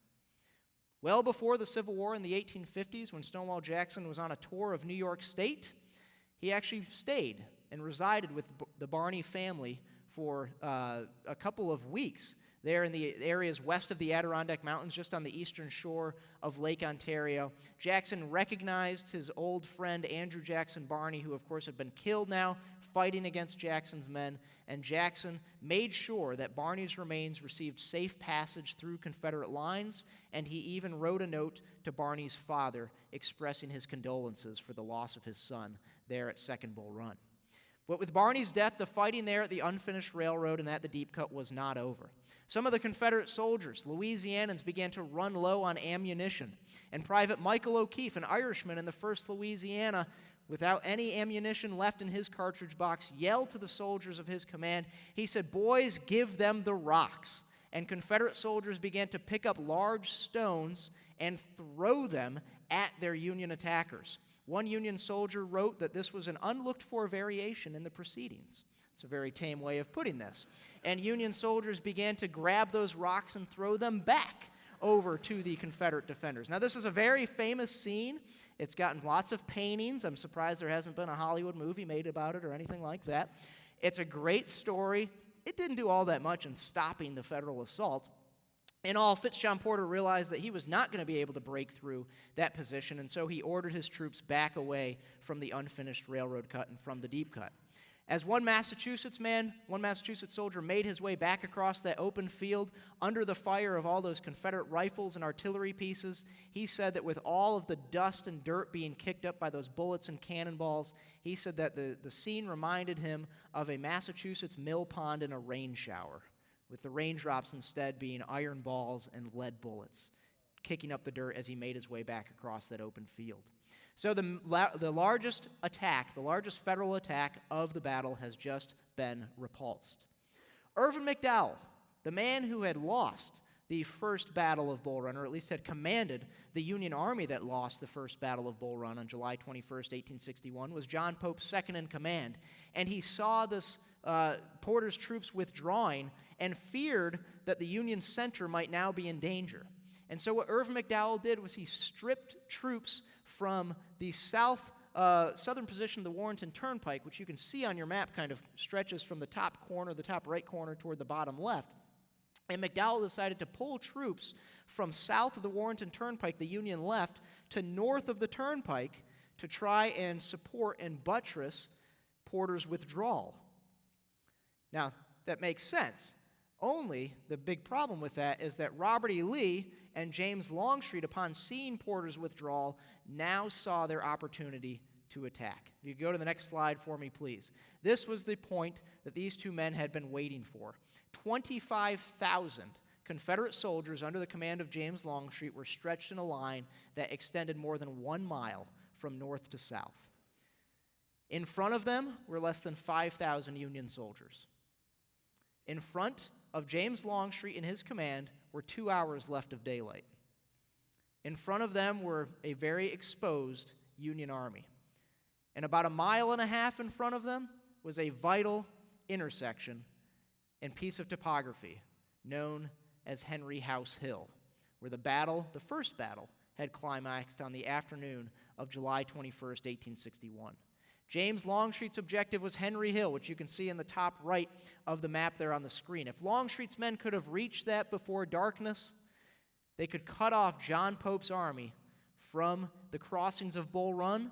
Well before the Civil War in the 1850s, when Stonewall Jackson was on a tour of New York State, he actually stayed and resided with the Barney family for a couple of weeks there in the areas west of the Adirondack Mountains, just on the eastern shore of Lake Ontario. Jackson recognized his old friend Andrew Jackson Barney, who of course had been killed now fighting against Jackson's men, and Jackson made sure that Barney's remains received safe passage through Confederate lines, and he even wrote a note to Barney's father expressing his condolences for the loss of his son there at Second Bull Run. But with Barney's death, the fighting there at the unfinished railroad and at the deep cut was not over. Some of the Confederate soldiers, Louisianans, began to run low on ammunition, and Private Michael O'Keefe, an Irishman in the 1st Louisiana, without any ammunition left in his cartridge box, yelled to the soldiers of his command. He said, "Boys, give them the rocks." And Confederate soldiers began to pick up large stones and throw them at their Union attackers. One Union soldier wrote that this was an unlooked-for variation in the proceedings. It's a very tame way of putting this. And Union soldiers began to grab those rocks and throw them back over to the Confederate defenders. Now, this is a very famous scene. It's gotten lots of paintings. I'm surprised there hasn't been a Hollywood movie made about it or anything like that. It's a great story. It didn't do all that much in stopping the Federal assault. In all, Fitzjohn Porter realized that he was not going to be able to break through that position, and so he ordered his troops back away from the unfinished railroad cut and from the deep cut. As one Massachusetts soldier made his way back across that open field under the fire of all those Confederate rifles and artillery pieces, he said that with all of the dust and dirt being kicked up by those bullets and cannonballs, he said that the scene reminded him of a Massachusetts mill pond in a rain shower, with the raindrops instead being iron balls and lead bullets, kicking up the dirt as he made his way back across that open field. So the largest attack, the largest Federal attack of the battle has just been repulsed. Irvin McDowell, the man who had lost the first Battle of Bull Run, or at least had commanded the Union Army that lost the first Battle of Bull Run on July 21st, 1861, was John Pope's second in command. And he saw this Porter's troops withdrawing and feared that the Union center might now be in danger. And so what Irvin McDowell did was he stripped troops from the southern position of the Warrenton Turnpike, which you can see on your map kind of stretches from the top corner, the top right corner toward the bottom left. And McDowell decided to pull troops from south of the Warrenton Turnpike, the Union left, to north of the Turnpike to try and support and buttress Porter's withdrawal. Now, that makes sense. Only the big problem with that is that Robert E. Lee and James Longstreet, upon seeing Porter's withdrawal, now saw their opportunity to attack. If you go to the next slide for me, please. This was the point that these two men had been waiting for. 25,000 Confederate soldiers under the command of James Longstreet were stretched in a line that extended more than 1 mile from north to south. In front of them were less than 5,000 Union soldiers. In front of James Longstreet and his command were 2 hours left of daylight. In front of them were a very exposed Union army. And about 1.5 miles in front of them was a vital intersection and piece of topography known as Henry House Hill, where the first battle, had climaxed on the afternoon of July 21st, 1861. James Longstreet's objective was Henry Hill, which you can see in the top right of the map there on the screen. If Longstreet's men could have reached that before darkness, they could cut off John Pope's army from the crossings of Bull Run,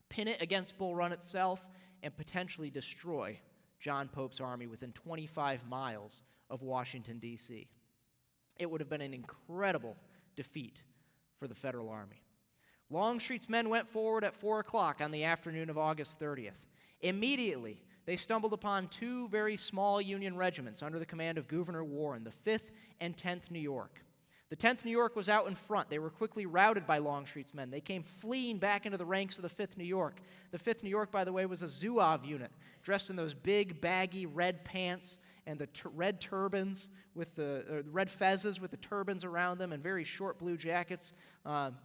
pin it against Bull Run itself, and potentially destroy John Pope's army within 25 miles of Washington, D.C. It would have been an incredible defeat for the Federal Army. Longstreet's men went forward at 4 o'clock on the afternoon of August 30th. Immediately, they stumbled upon two very small Union regiments under the command of Gouverneur Warren, the 5th and 10th New York. The 10th New York was out in front. They were quickly routed by Longstreet's men. They came fleeing back into the ranks of the 5th New York. The 5th New York, by the way, was a Zouave unit, dressed in those big, baggy red pants and the red turbans with the red fezzes with the turbans around them and very short blue jackets.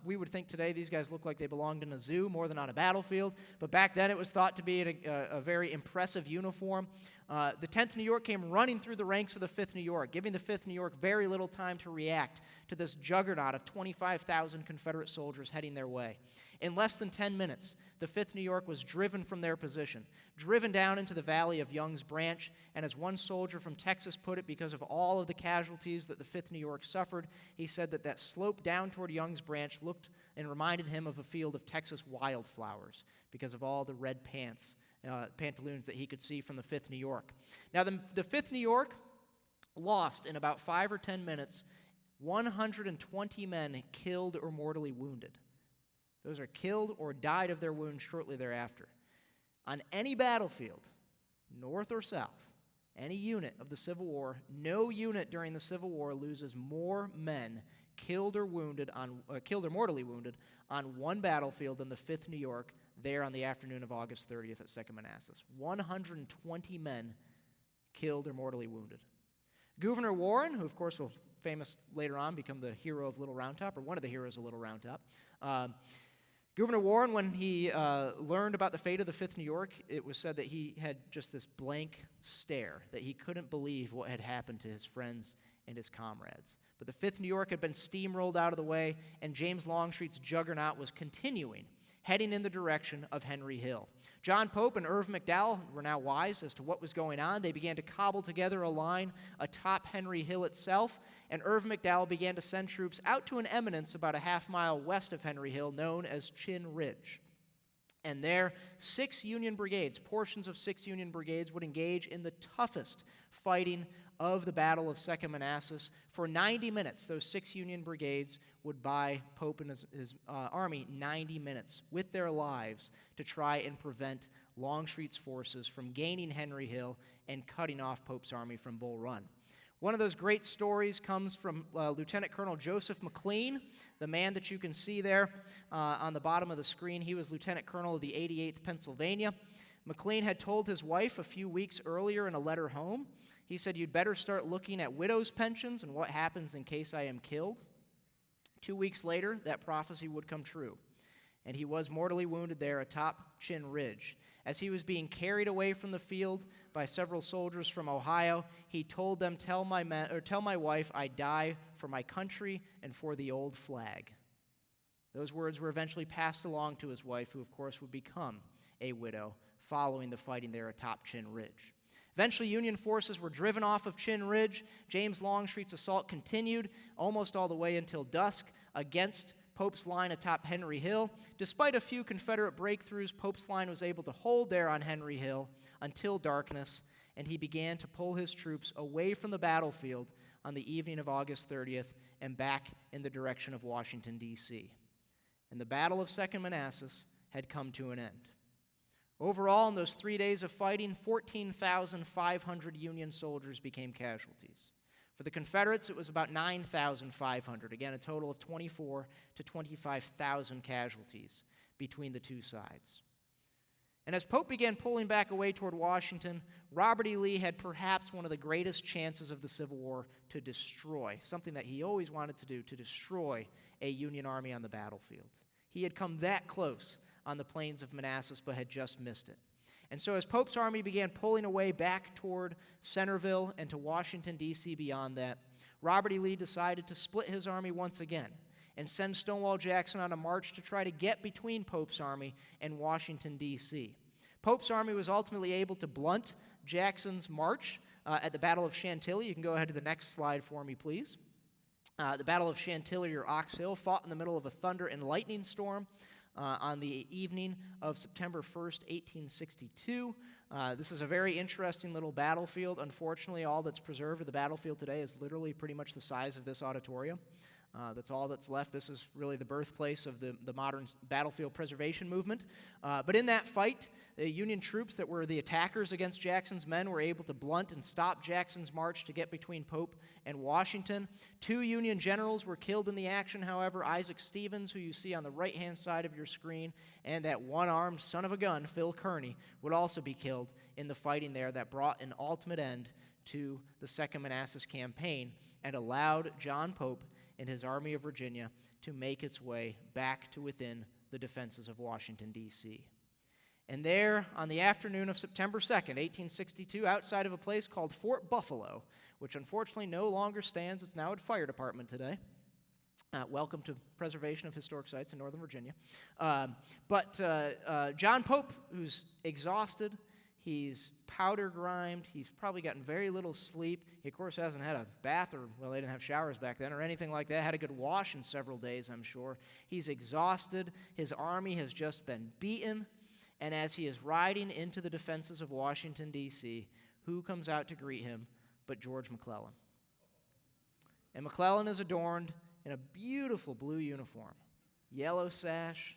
We would think today these guys look like they belonged in a zoo more than on a battlefield, but back then it was thought to be a very impressive uniform. The 10th New York came running through the ranks of the 5th New York, giving the 5th New York very little time to react to this juggernaut of 25,000 Confederate soldiers heading their way. In less than 10 minutes, the 5th New York was driven from their position, driven down into the valley of Young's Branch, and as one soldier from Texas put it, because of all of the casualties that the 5th New York suffered, he said that slope down toward Young's Branch looked and reminded him of a field of Texas wildflowers because of all the red pantaloons that he could see from the 5th New York. Now, the 5th New York lost in about 5 or 10 minutes 120 men killed or mortally wounded. Those are killed or died of their wounds shortly thereafter. On any battlefield, north or south, any unit of the Civil War, no unit during the Civil War loses more men killed or mortally wounded on one battlefield than the 5th New York there on the afternoon of August 30th at Second Manassas. 120 men killed or mortally wounded. Gouverneur Warren, who of course will famous later on become the hero of Little Round Top, or one of the heroes of Little Round Top, Gouverneur Warren, when he learned about the fate of the 5th New York, it was said that he had just this blank stare, that he couldn't believe what had happened to his friends and his comrades. But the 5th New York had been steamrolled out of the way, and James Longstreet's juggernaut was continuing, heading in the direction of Henry Hill. John Pope and Irv McDowell were now wise as to what was going on. They began to cobble together a line atop Henry Hill itself, and Irv McDowell began to send troops out to an eminence about a half-mile west of Henry Hill known as Chin Ridge. And there, 6 Union brigades, portions of 6 Union brigades, would engage in the toughest fighting of the Battle of Second Manassas. For 90 minutes, those 6 Union brigades would buy Pope and his army 90 minutes with their lives to try and prevent Longstreet's forces from gaining Henry Hill and cutting off Pope's army from Bull Run. One of those great stories comes from Lieutenant Colonel Joseph McLean, the man that you can see there on the bottom of the screen. He was Lieutenant Colonel of the 88th Pennsylvania. McLean had told his wife a few weeks earlier in a letter home, he said, "You'd better start looking at widows' pensions and what happens in case I am killed." 2 weeks later, that prophecy would come true, and he was mortally wounded there atop Chin Ridge. As he was being carried away from the field by several soldiers from Ohio, he told them, tell my wife, I die for my country and for the old flag." Those words were eventually passed along to his wife, who of course would become a widow following the fighting there atop Chin Ridge. Eventually, Union forces were driven off of Chin Ridge. James Longstreet's assault continued almost all the way until dusk against Pope's line atop Henry Hill. Despite a few Confederate breakthroughs, Pope's line was able to hold there on Henry Hill until darkness, and he began to pull his troops away from the battlefield on the evening of August 30th and back in the direction of Washington, D.C. And the Battle of Second Manassas had come to an end. Overall, in those 3 days of fighting, 14,500 Union soldiers became casualties. For the Confederates, it was about 9,500, again, a total of 24,000 to 25,000 casualties between the two sides. And as Pope began pulling back away toward Washington, Robert E. Lee had perhaps one of the greatest chances of the Civil War to destroy, something that he always wanted to do, to destroy a Union army on the battlefield. He had come that close on the plains of Manassas, but had just missed it. And so as Pope's army began pulling away back toward Centerville and to Washington, D.C. beyond that, Robert E. Lee decided to split his army once again and send Stonewall Jackson on a march to try to get between Pope's army and Washington, D.C. Pope's army was ultimately able to blunt Jackson's march at the Battle of Chantilly. You can go ahead to the next slide for me, please. The Battle of Chantilly, or Ox Hill, fought in the middle of a thunder and lightning storm on the evening of September 1st, 1862. This is a very interesting little battlefield. Unfortunately, all that's preserved of the battlefield today is literally pretty much the size of this auditorium. That's all that's left. This is really the birthplace of the modern battlefield preservation movement. But in that fight, the Union troops that were the attackers against Jackson's men were able to blunt and stop Jackson's march to get between Pope and Washington. 2 Union generals were killed in the action, however, Isaac Stevens, who you see on the right-hand side of your screen, and that one-armed son of a gun, Phil Kearny, would also be killed in the fighting there that brought an ultimate end to the Second Manassas campaign and allowed John Pope and his Army of Virginia to make its way back to within the defenses of Washington, D.C. And there, on the afternoon of September 2nd, 1862, outside of a place called Fort Buffalo, which unfortunately no longer stands, it's now a fire department today. Welcome to preservation of historic sites in Northern Virginia. John Pope, who's exhausted, he's powder-grimed. He's probably gotten very little sleep. He, of course, hasn't had a bath, or, well, they didn't have showers back then, or anything like that. Had a good wash in several days, I'm sure. He's exhausted. His army has just been beaten. And as he is riding into the defenses of Washington, D.C., who comes out to greet him but George McClellan? And McClellan is adorned in a beautiful blue uniform, yellow sash,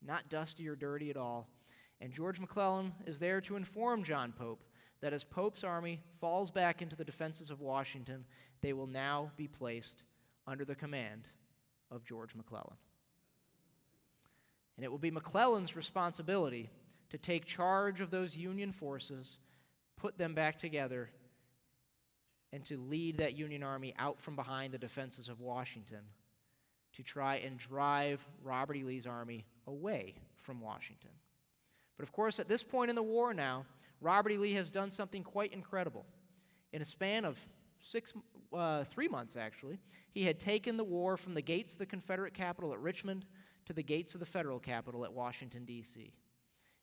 not dusty or dirty at all. And George McClellan is there to inform John Pope that as Pope's army falls back into the defenses of Washington, they will now be placed under the command of George McClellan. And it will be McClellan's responsibility to take charge of those Union forces, put them back together, and to lead that Union army out from behind the defenses of Washington to try and drive Robert E. Lee's army away from Washington. But of course, at this point in the war now, Robert E. Lee has done something quite incredible. In a span of 3 months, actually, he had taken the war from the gates of the Confederate capital at Richmond to the gates of the Federal capital at Washington, D.C.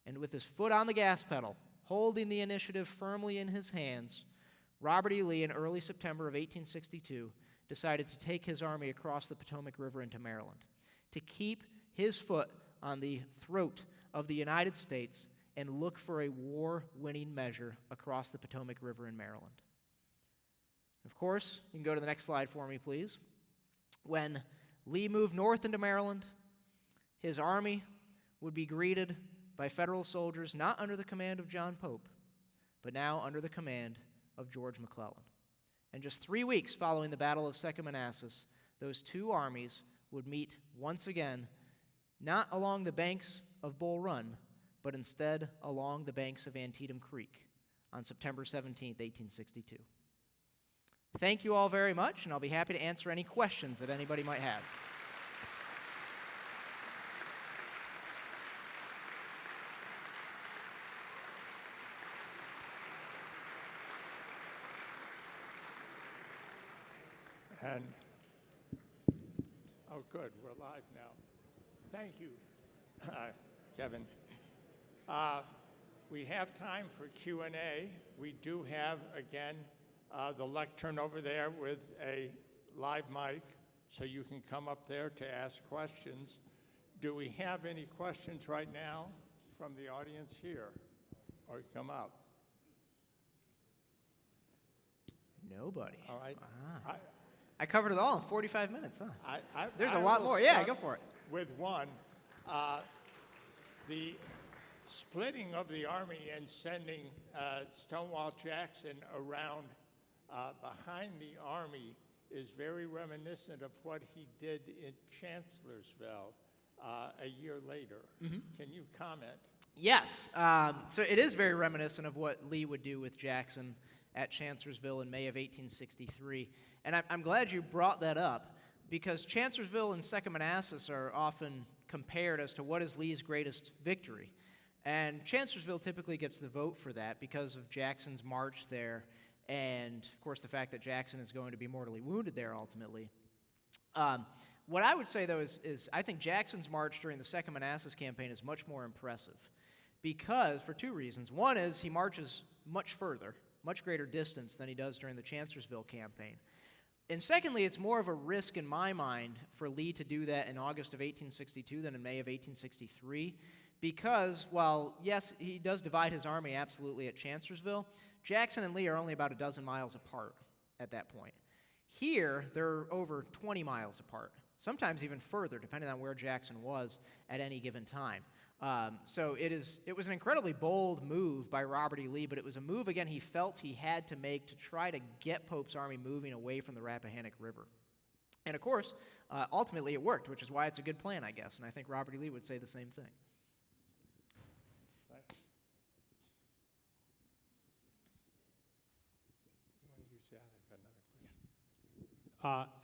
And with his foot on the gas pedal, holding the initiative firmly in his hands, Robert E. Lee, in early September of 1862, decided to take his army across the Potomac River into Maryland, to keep his foot on the throat of the United States and look for a war-winning measure across the Potomac River in Maryland. Of course, you can go to the next slide for me, please. When Lee moved north into Maryland, his army would be greeted by Federal soldiers not under the command of John Pope, but now under the command of George McClellan. And just 3 weeks following the Battle of Second Manassas, those two armies would meet once again, not along the banks of Bull Run, but instead along the banks of Antietam Creek on September 17, 1862. Thank you all very much, and I'll be happy to answer any questions that anybody might have. And, oh, good, we're live now. Thank you, Kevin. We have time for Q&A. We do have, again, the lectern over there with a live mic, so you can come up there to ask questions. Do we have any questions right now from the audience here? Or come up? Nobody. All right. I covered it all in 45 minutes, huh? There's a I lot will more. Yeah, start go for it. With one, the splitting of the Army and sending Stonewall Jackson around behind the Army is very reminiscent of what he did in Chancellorsville a year later. Mm-hmm. Can you comment? Yes. So it is very reminiscent of what Lee would do with Jackson at Chancellorsville in May of 1863. And I'm glad you brought that up, because Chancellorsville and Second Manassas are often compared as to what is Lee's greatest victory. And Chancellorsville typically gets the vote for that because of Jackson's march there and, of course, the fact that Jackson is going to be mortally wounded there ultimately. What I would say, though, is I think Jackson's march during the Second Manassas campaign is much more impressive because, for two reasons. One is he marches much further, much greater distance than he does during the Chancellorsville campaign. And secondly, it's more of a risk in my mind for Lee to do that in August of 1862 than in May of 1863 because, while, yes, he does divide his army absolutely at Chancellorsville, Jackson and Lee are only about a dozen miles apart at that point. Here, they're over 20 miles apart, sometimes even further, depending on where Jackson was at any given time. So it was an incredibly bold move by Robert E. Lee, but it was a move, again, he felt he had to make to try to get Pope's army moving away from the Rappahannock River. And, of course, ultimately it worked, which is why it's a good plan, I guess, and I think Robert E. Lee would say the same thing.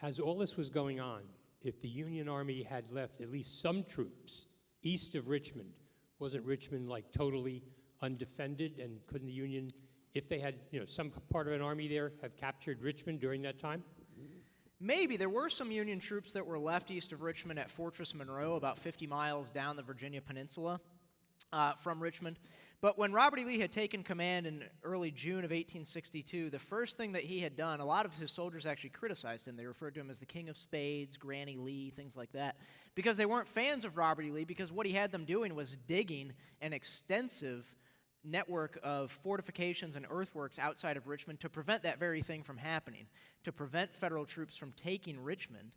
As all this was going on, if the Union Army had left at least some troops east of Richmond, wasn't Richmond like totally undefended? And couldn't the Union, if they had some part of an army there, have captured Richmond during that time? Maybe. There were some Union troops that were left east of Richmond at Fortress Monroe, about 50 miles down the Virginia Peninsula from Richmond. But when Robert E. Lee had taken command in early June of 1862, the first thing that he had done, a lot of his soldiers actually criticized him. They referred to him as the King of Spades, Granny Lee, things like that, because they weren't fans of Robert E. Lee, because what he had them doing was digging an extensive network of fortifications and earthworks outside of Richmond to prevent that very thing from happening, to prevent federal troops from taking Richmond.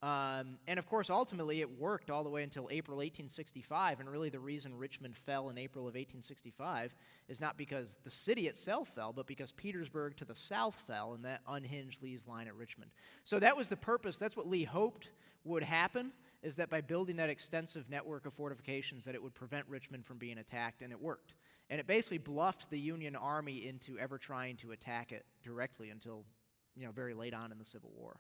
And of course, ultimately, it worked all the way until April 1865, and really the reason Richmond fell in April of 1865 is not because the city itself fell, but because Petersburg to the south fell, and that unhinged Lee's line at Richmond. So that was the purpose. That's what Lee hoped would happen, is that by building that extensive network of fortifications that it would prevent Richmond from being attacked, and it worked. And it basically bluffed the Union Army into ever trying to attack it directly until, very late on in the Civil War.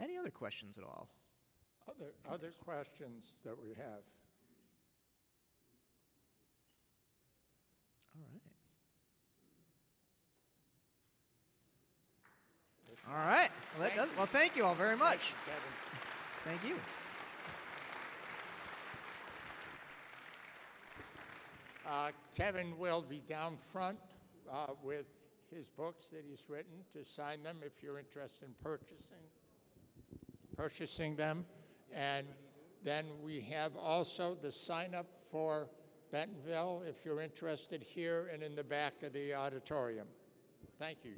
Any other questions at all? Other questions that we have? All right. Well, thank you all very much. Thank you, Kevin. Thank you. Kevin will be down front with his books that he's written to sign them if you're interested in purchasing them. And then we have also the sign up for Bentonville if you're interested here and in the back of the auditorium. Thank you.